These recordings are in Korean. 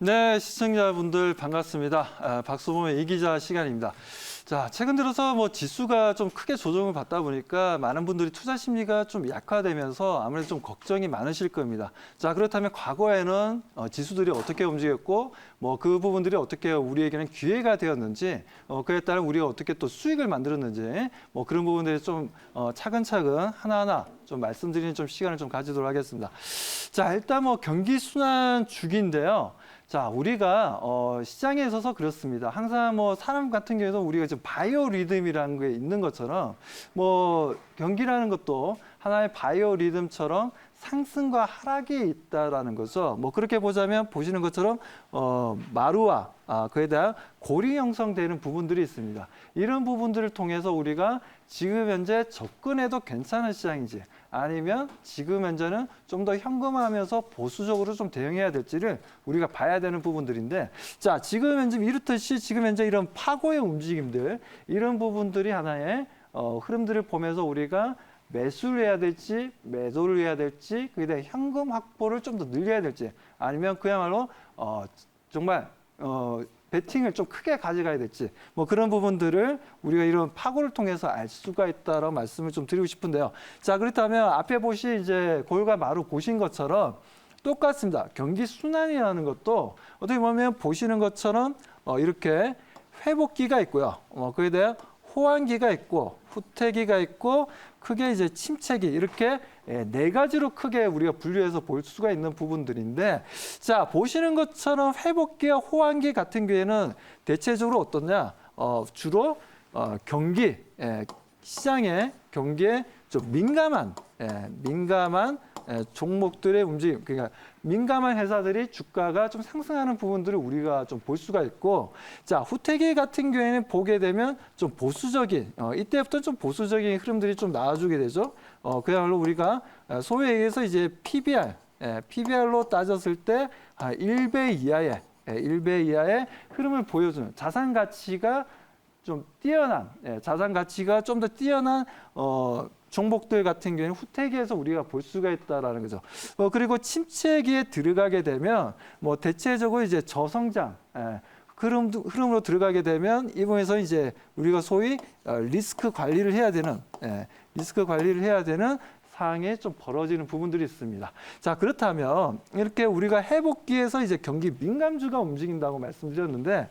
네, 시청자분들 반갑습니다. 박수범의 이기자 시간입니다. 자, 최근 들어서 지수가 좀 크게 조정을 받다 보니까 많은 분들이 투자 심리가 좀 약화되면서 아무래도 좀 걱정이 많으실 겁니다. 자, 그렇다면 과거에는 지수들이 어떻게 움직였고 그 부분들이 어떻게 우리에게는 기회가 되었는지 그에 따른 우리가 어떻게 또 수익을 만들었는지 그런 부분들이 좀 차근차근 하나하나 좀 말씀드리는 좀 시간을 좀 가지도록 하겠습니다. 자, 일단 경기 순환 주기인데요. 자, 우리가 시장에 있어서 그렇습니다. 항상 사람 같은 경우에도 우리가 지금 바이오 리듬이라는 게 있는 것처럼 경기라는 것도 하나의 바이오 리듬처럼 상승과 하락이 있다라는 거죠. 그렇게 보자면 보시는 것처럼 마루와 그에 대한 골이 형성되는 부분들이 있습니다. 이런 부분들을 통해서 우리가 지금 현재 접근해도 괜찮은 시장인지 아니면 지금 현재는 좀 더 현금화하면서 보수적으로 좀 대응해야 될지를 우리가 봐야 되는 부분들인데, 자, 지금 현재 이렇듯이 지금 현재 이런 파고의 움직임들, 이런 부분들이 하나의 흐름들을 보면서 우리가 매수를 해야 될지 매도를 해야 될지 그에 대한 현금 확보를 좀 더 늘려야 될지 아니면 그야말로 정말 베팅을 좀 크게 가져가야 될지 그런 부분들을 우리가 이런 파고를 통해서 알 수가 있다라고 말씀을 좀 드리고 싶은데요. 자, 그렇다면 앞에 보신 이제 골과 마루 보신 것처럼 똑같습니다. 경기 순환이라는 것도 어떻게 보면 보시는 것처럼 이렇게 회복기가 있고요. 그에 대한 호황기가 있고 후퇴기가 있고 크게 이제 침체기 이렇게 네 가지로 크게 우리가 분류해서 볼 수가 있는 부분들인데, 자, 보시는 것처럼 회복기와 호황기 같은 경우에는 대체적으로 어떻냐? 주로 경기 시장의 경기에 좀 민감한 종목들의 움직임, 그러니까 민감한 회사들이 주가가 좀 상승하는 부분들을 우리가 좀 볼 수가 있고, 자, 후퇴기 같은 경우에는 보게 되면 좀 보수적인, 이때부터 좀 보수적인 흐름들이 좀 나와주게 되죠. 그야말로 우리가 소위 얘기해서 이제 PBR로 따졌을 때 1배 이하의 흐름을 보여주는 자산 가치가 좀 뛰어난, 자산 가치가 좀 더 뛰어난 종목들 같은 경우에는 후퇴기에서 우리가 볼 수가 있다라는 거죠. 그리고 침체기에 들어가게 되면 대체적으로 이제 저성장 흐름으로 들어가게 되면 이 부분에서 이제 우리가 소위 리스크 관리를 해야 되는 상황이 좀 벌어지는 부분들이 있습니다. 자, 그렇다면 이렇게 우리가 회복기에서 이제 경기 민감주가 움직인다고 말씀드렸는데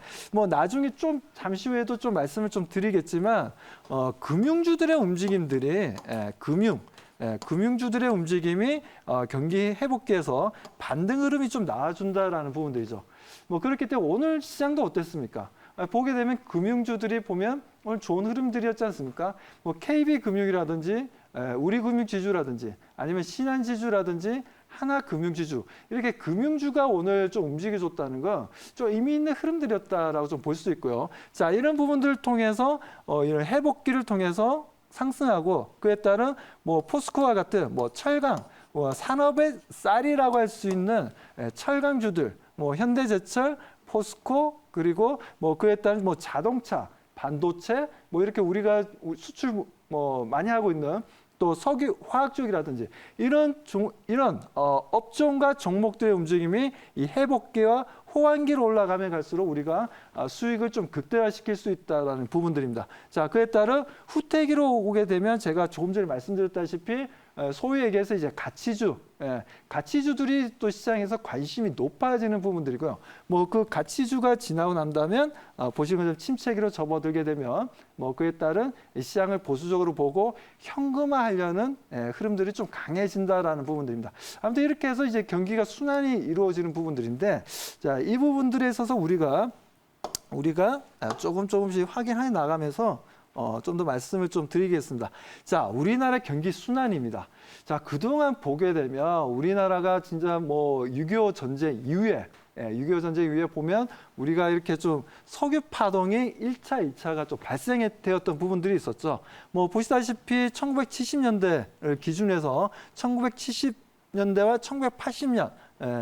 나중에 좀 잠시 후에도 좀 말씀을 좀 드리겠지만 금융주들의 움직임들이 금융주들의 움직임이 경기 회복기에서 반등 흐름이 좀 나와준다라는 부분들이죠. 그렇기 때문에 오늘 시장도 어땠습니까? 보게 되면 금융주들이 보면 오늘 좋은 흐름들이었지 않습니까? KB금융이라든지 우리금융지주라든지 아니면 신한지주라든지 하나금융지주 이렇게 금융주가 오늘 좀 움직여줬다는 건 좀 의미 있는 흐름들이었다라고 좀 볼 수 있고요. 자, 이런 부분들을 통해서 이런 회복기를 통해서 상승하고 그에 따른 포스코와 같은 철강, 산업의 쌀이라고 할 수 있는 철강주들, 현대제철, 포스코 그리고 그에 따른 자동차, 반도체 이렇게 우리가 수출 많이 하고 있는 또 석유, 화학 쪽이라든지 이런 업종과 종목들의 움직임이 이 회복기와 호황기로 올라가면 갈수록 우리가 수익을 좀 극대화시킬 수 있다는 부분들입니다. 자, 그에 따른 후퇴기로 오게 되면 제가 조금 전에 말씀드렸다시피 소위 얘기해서 이제 가치주들이 또 시장에서 관심이 높아지는 부분들이고요. 그 가치주가 지나고 난다면 보시는 것처럼 침체기로 접어들게 되면 그에 따른 시장을 보수적으로 보고 현금화하려는 흐름들이 좀 강해진다라는 부분들입니다. 아무튼 이렇게 해서 이제 경기가 순환이 이루어지는 부분들인데, 자, 이 부분들에 있어서 우리가 조금씩 확인해 나가면서 좀 더 말씀을 좀 드리겠습니다. 자, 우리나라 경기 순환입니다. 자, 그동안 보게 되면 우리나라가 진짜 6.25 전쟁 이후에 6.25 전쟁 이후에 보면 우리가 이렇게 좀 석유 파동이 1차, 2차가 좀 발생되었던 부분들이 있었죠. 보시다시피 1970년대를 기준해서 1970년대와 1980년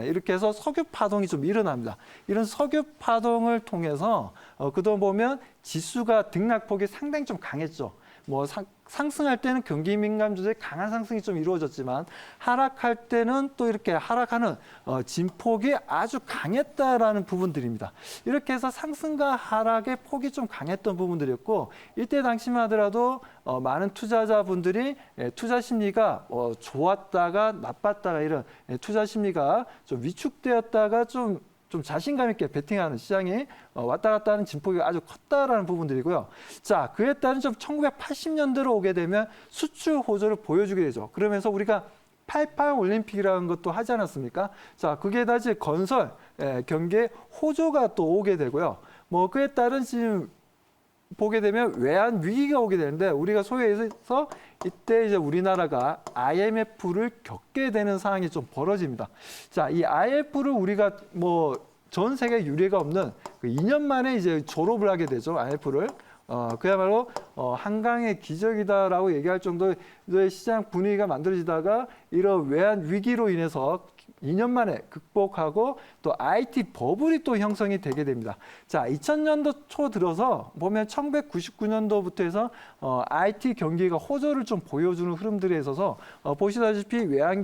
이렇게 해서 석유 파동이 좀 일어납니다. 이런 석유 파동을 통해서 그동안 보면 지수가 등락폭이 상당히 좀 강했죠. 상승할 때는 경기 민감 주들의 강한 상승이 좀 이루어졌지만 하락할 때는 또 이렇게 하락하는 진폭이 아주 강했다라는 부분들입니다. 이렇게 해서 상승과 하락의 폭이 좀 강했던 부분들이었고 이때 당시만 하더라도 많은 투자자분들이 투자 심리가 좋았다가 나빴다가 이런 투자 심리가 좀 위축되었다가 좀 자신감 있게 베팅하는 시장이 왔다 갔다 하는 진폭이 아주 컸다라는 부분들이고요. 자, 그에 따른 좀 1980년대로 오게 되면 수출 호조를 보여주게 되죠. 그러면서 우리가 88 올림픽이라는 것도 하지 않았습니까? 자, 그게 다시 건설, 경기에 호조가 또 오게 되고요. 뭐 그에 따른 지금 보게 되면 외환 위기가 오게 되는데 우리가 소위 해서 이때 이제 우리나라가 IMF를 겪게 되는 상황이 좀 벌어집니다. 자, 이 IMF를 우리가 뭐 전 세계 유례가 없는 2년 만에 이제 졸업을 하게 되죠. IMF를. 그야말로 한강의 기적이다라고 얘기할 정도의 시장 분위기가 만들어지다가 이런 외환 위기로 인해서 2년 만에 극복하고 또 IT 버블이 또 형성이 되게 됩니다. 자, 2000년도 초 들어서 보면 1999년도부터 해서 IT 경기가 호조를 좀 보여주는 흐름들에 있어서 보시다시피 외환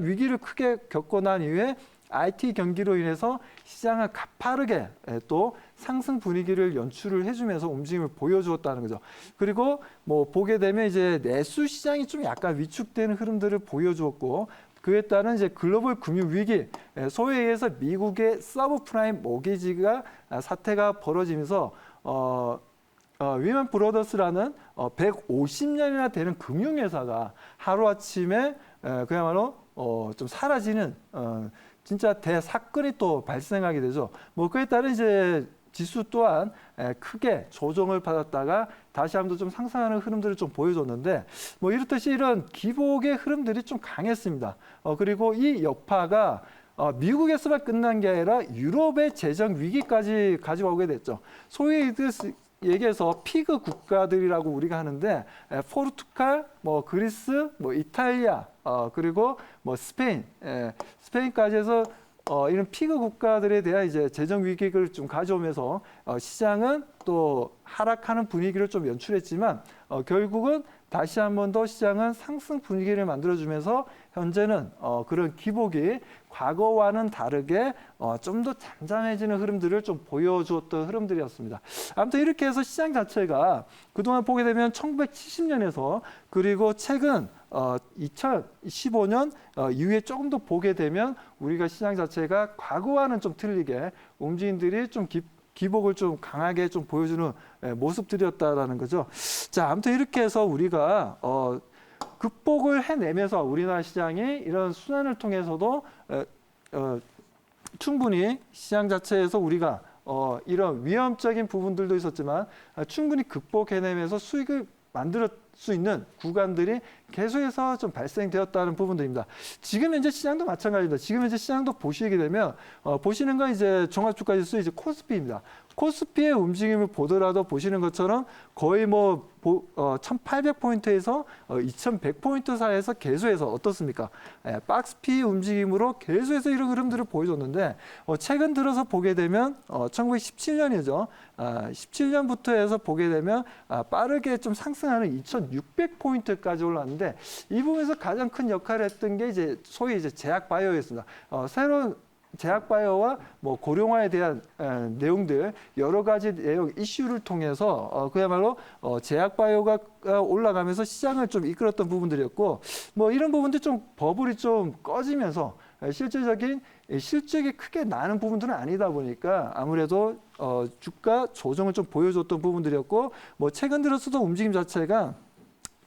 위기를 크게 겪고 난 이후에 IT 경기로 인해서 시장을 가파르게 또 상승 분위기를 연출을 해주면서 움직임을 보여주었다는 거죠. 그리고 뭐 보게 되면 이제 내수 시장이 좀 약간 위축되는 흐름들을 보여주었고 그에 따른 이제 글로벌 금융 위기, 소위 해서 미국의 서브프라임 모기지가 사태가 벌어지면서 위먼 브로더스라는 150년이나 되는 금융회사가 하루아침에 그야말로 좀 사라지는 진짜 대사건이 또 발생하게 되죠. 뭐 그에 따른 이제 지수 또한 크게 조정을 받았다가 다시 한번 좀 상승하는 흐름들을 좀 보여줬는데 뭐 이렇듯이 이런 기복의 흐름들이 좀 강했습니다. 그리고 이 여파가 미국에서만 끝난 게 아니라 유럽의 재정 위기까지 가져오게 됐죠. 소위 얘기해서 피그 국가들이라고 우리가 하는데 포르투갈, 뭐 그리스, 뭐 이탈리아, 그리고 뭐 스페인까지 해서 이런 피그 국가들에 대한 이제 재정 위기를 좀 가져오면서 시장은 또 하락하는 분위기를 좀 연출했지만 결국은 다시 한 번 더 시장은 상승 분위기를 만들어주면서 현재는 그런 기복이 과거와는 다르게 좀 더 잠잠해지는 흐름들을 좀 보여주었던 흐름들이었습니다. 아무튼 이렇게 해서 시장 자체가 그동안 보게 되면 1970년에서 그리고 최근 2015년 이후에 조금 더 보게 되면 우리가 시장 자체가 과거와는 좀 틀리게 움직임들이 좀 기복을 좀 강하게 좀 보여주는 모습들이었다라는 거죠. 자, 아무튼 이렇게 해서 우리가 극복을 해내면서 우리나라 시장이 이런 순환을 통해서도 충분히 시장 자체에서 우리가 이런 위험적인 부분들도 있었지만 충분히 극복해내면서 수익을 만들 수 있는 구간들이 계속해서 좀 발생되었다는 부분들입니다. 지금 현재 시장도 마찬가지입니다. 지금 현재 시장도 보시게 되면 보시는 건 이제 종합주가지수 이제 코스피입니다. 코스피의 움직임을 보더라도 보시는 것처럼 거의 뭐 1800포인트에서 2100포인트 사이에서 계속해서 어떻습니까? 박스피 움직임으로 계속해서 이런 흐름들을 보여줬는데 최근 들어서 보게 되면 1917년이죠. 17년부터 해서 보게 되면 빠르게 좀 상승하는 2600포인트까지 올랐는데 이 부분에서 가장 큰 역할을 했던 게 이제 소위 이제 제약바이오였습니다. 새로운 제약바이오와 뭐 고령화에 대한 내용들 여러 가지 내용 이슈를 통해서 그야말로 제약바이오가 올라가면서 시장을 좀 이끌었던 부분들이었고 뭐 이런 부분들 좀 버블이 좀 꺼지면서 실질적인 실적이 크게 나는 부분들은 아니다 보니까 아무래도 주가 조정을 좀 보여줬던 부분들이었고 뭐 최근 들어서도 움직임 자체가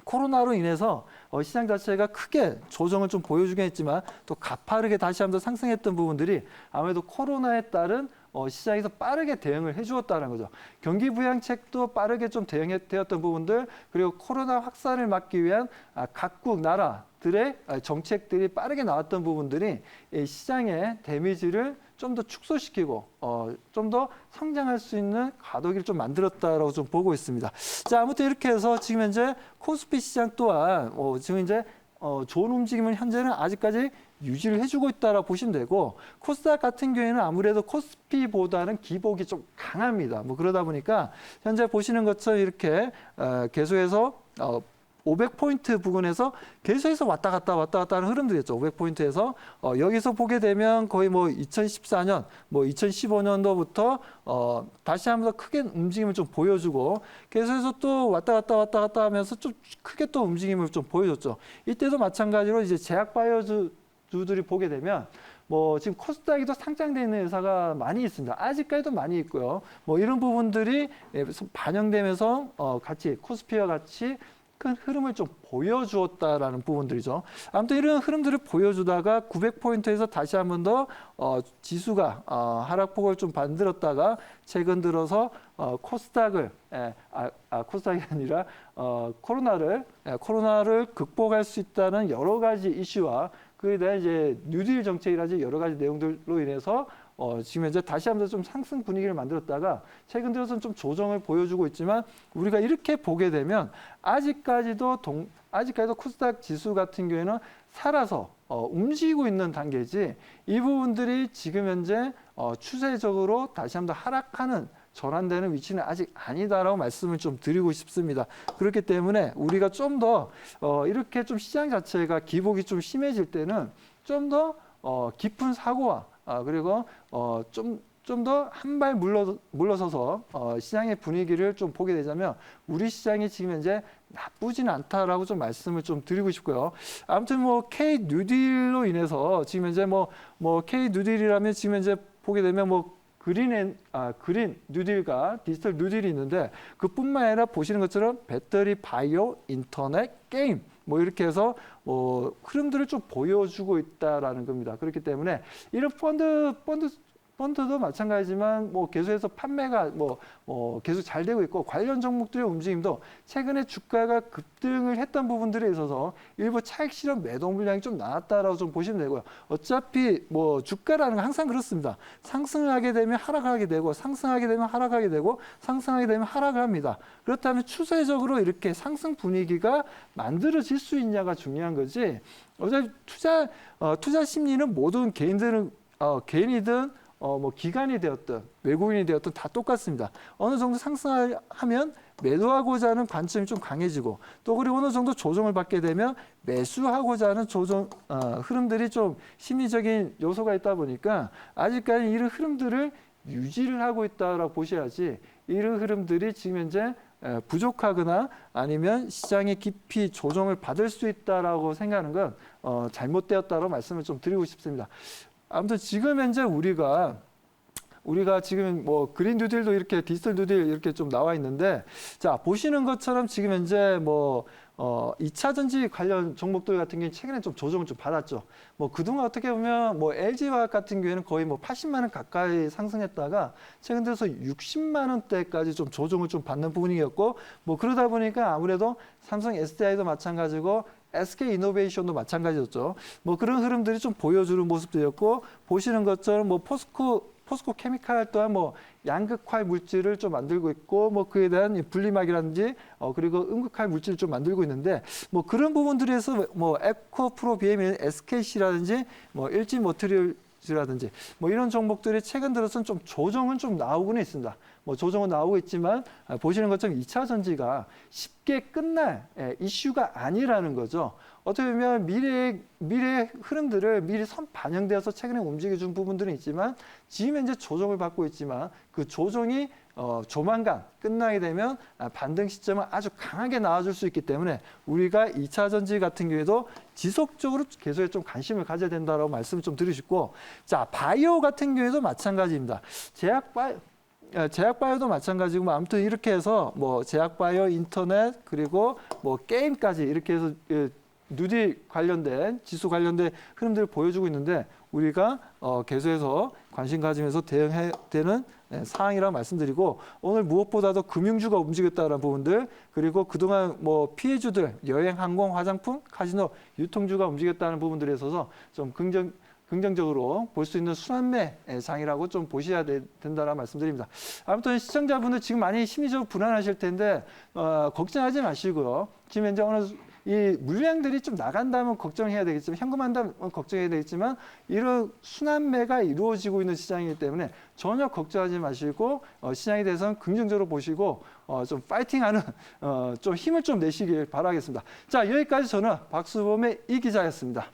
코로나로 인해서 시장 자체가 크게 조정을 좀 보여주긴 했지만 또 가파르게 다시 한번 상승했던 부분들이 아무래도 코로나에 따른 시장에서 빠르게 대응을 해주었다는 거죠. 경기 부양책도 빠르게 좀 대응되었던 부분들 그리고 코로나 확산을 막기 위한 각국 나라들의 정책들이 빠르게 나왔던 부분들이 시장의 데미지를 좀 더 축소시키고 좀 더 성장할 수 있는 가독기를 좀 만들었다라고 좀 보고 있습니다. 자, 아무튼 이렇게 해서 지금 현재 코스피 시장 또한 지금 이제 좋은 움직임을 현재는 아직까지 유지를 해주고 있다라고 보시면 되고 코스닥 같은 경우에는 아무래도 코스피보다는 기복이 좀 강합니다. 뭐 그러다 보니까 현재 보시는 것처럼 이렇게 계속해서 500포인트 부근에서 계속해서 왔다 갔다 하는 흐름들이었죠. 500포인트에서 여기서 보게 되면 거의 뭐 2014년, 뭐 2015년도부터 다시 한번 더 크게 움직임을 좀 보여주고 계속해서 또 왔다 갔다 하면서 좀 크게 또 움직임을 좀 보여줬죠. 이때도 마찬가지로 이제 제약 바이오주들이 보게 되면 뭐 지금 코스닥에도 상장되어 있는 회사가 많이 있습니다. 아직까지도 많이 있고요. 뭐 이런 부분들이 반영되면서 같이 코스피와 같이 큰 흐름을 좀 보여주었다라는 부분들이죠. 아무튼 이런 흐름들을 보여주다가 900포인트에서 다시 한 번 더 지수가 하락폭을 좀 만들었다가 최근 들어서 코스닥을 코스닥이 아니라 코로나를 극복할 수 있다는 여러 가지 이슈와 그에 대한 이제 뉴딜 정책이라든지 여러 가지 내용들로 인해서 지금 현재 다시 한번 좀 상승 분위기를 만들었다가 최근 들어서는 좀 조정을 보여주고 있지만 우리가 이렇게 보게 되면 아직까지도 코스닥 지수 같은 경우에는 살아서 움직이고 있는 단계지 이 부분들이 지금 현재 추세적으로 다시 한번 하락하는 전환되는 위치는 아직 아니다라고 말씀을 좀 드리고 싶습니다. 그렇기 때문에 우리가 좀 더 이렇게 좀 시장 자체가 기복이 좀 심해질 때는 좀 더 깊은 사고와 그리고 좀 더 한 발 물러서서 시장의 분위기를 좀 보게 되자면 우리 시장이 지금 현재 나쁘지는 않다라고 좀 말씀을 좀 드리고 싶고요. 아무튼 뭐 K 뉴딜로 인해서 지금 현재 뭐 K 뉴딜이라면 지금 현재 보게 되면 뭐 그린 뉴딜과 디지털 뉴딜이 있는데 그뿐만 아니라 보시는 것처럼 배터리, 바이오, 인터넷, 게임 뭐 이렇게 해서 흐름들을 좀 보여주고 있다라는 겁니다. 그렇기 때문에 이런 펀드도 마찬가지지만 뭐 계속해서 판매가 계속 잘 되고 있고 관련 종목들의 움직임도 최근에 주가가 급등을 했던 부분들에 있어서 일부 차익 실현 매도 물량이 좀 나왔다라고 좀 보시면 되고요. 어차피 뭐 주가라는 건 항상 그렇습니다. 상승을 하게 되면 하락하게 되고 상승하게 되면 하락하게 되고 상승하게 되면 하락을 합니다. 그렇다면 추세적으로 이렇게 상승 분위기가 만들어질 수 있냐가 중요한 거지. 어차피 투자 심리는 모든 개인이든 뭐 기관이 되었든 외국인이 되었든 다 똑같습니다. 어느 정도 상승하면 매도하고자 하는 관점이 좀 강해지고 또 그리고 어느 정도 조정을 받게 되면 매수하고자 하는 흐름들이 좀 심리적인 요소가 있다 보니까 아직까지 이런 흐름들을 유지를 하고 있다라고 보셔야지 이런 흐름들이 지금 현재 부족하거나 아니면 시장의 깊이 조정을 받을 수 있다라고 생각하는 건 잘못되었다고 말씀을 좀 드리고 싶습니다. 아무튼 지금 현재 우리가 지금 뭐 그린 뉴딜도 이렇게 디지털 뉴딜 이렇게 좀 나와 있는데 자 보시는 것처럼 지금 현재 2차 전지 관련 종목들 같은 경우는 최근에 좀 조정을 좀 받았죠. 뭐 그동안 어떻게 보면 뭐 LG화학 같은 경우에는 거의 뭐 80만 원 가까이 상승했다가 최근 들어서 60만 원대까지 좀 조정을 좀 받는 부분이었고 뭐 그러다 보니까 아무래도 삼성 SDI도 마찬가지고 SK이노베이션도 마찬가지였죠. 뭐 그런 흐름들이 좀 보여주는 모습들이었고 보시는 것처럼 뭐 포스코 케미칼 또한 뭐 양극화 물질을 좀 만들고 있고 뭐 그에 대한 분리막이라든지 그리고 음극화 물질을 좀 만들고 있는데 뭐 그런 부분들에서 뭐 에코프로 BM이 SKC라든지 뭐 일진머티리얼즈라든지 뭐 이런 종목들이 최근 들어서는 좀 조정은 좀 나오고는 있습니다. 뭐 조정은 나오고 있지만 보시는 것처럼 2차 전지가 쉽게 끝날 이슈가 아니라는 거죠. 어떻게 보면 미래의 흐름들을 미리 반영되어서 최근에 움직여준 부분들은 있지만 지금 현재 조정을 받고 있지만 그 조정이 조만간 끝나게 되면 반등 시점은 아주 강하게 나와줄 수 있기 때문에 우리가 2차 전지 같은 경우에도 지속적으로 계속해 좀 관심을 가져야 된다라고 말씀을 좀 드리시고 자 바이오 같은 경우에도 마찬가지입니다. 제약바이오도 마찬가지고 뭐 아무튼 이렇게 해서 뭐 제약바이오, 인터넷 그리고 뭐 게임까지 이렇게 해서 뉴딜 관련된 지수 관련된 흐름들을 보여주고 있는데 우리가 계속해서 관심 가지면서 대응해야 되는 사항이라고 말씀드리고 오늘 무엇보다도 금융주가 움직였다는 부분들 그리고 그동안 뭐 피해주들 여행, 항공, 화장품, 카지노, 유통주가 움직였다는 부분들에 있어서 좀 긍정적으로 볼 수 있는 순환매 장이라고 좀 보셔야 된다라는 말씀드립니다. 아무튼 시청자분들 지금 많이 심리적으로 불안하실 텐데 걱정하지 마시고요. 지금 현재 이 물량들이 좀 나간다면 걱정해야 되겠지만 현금한다면 걱정해야 되겠지만 이런 순환매가 이루어지고 있는 시장이기 때문에 전혀 걱정하지 마시고 시장에 대해서는 긍정적으로 보시고 좀 파이팅하는 좀 힘을 좀 내시길 바라겠습니다. 자, 여기까지 저는 박수범의 이 기자였습니다.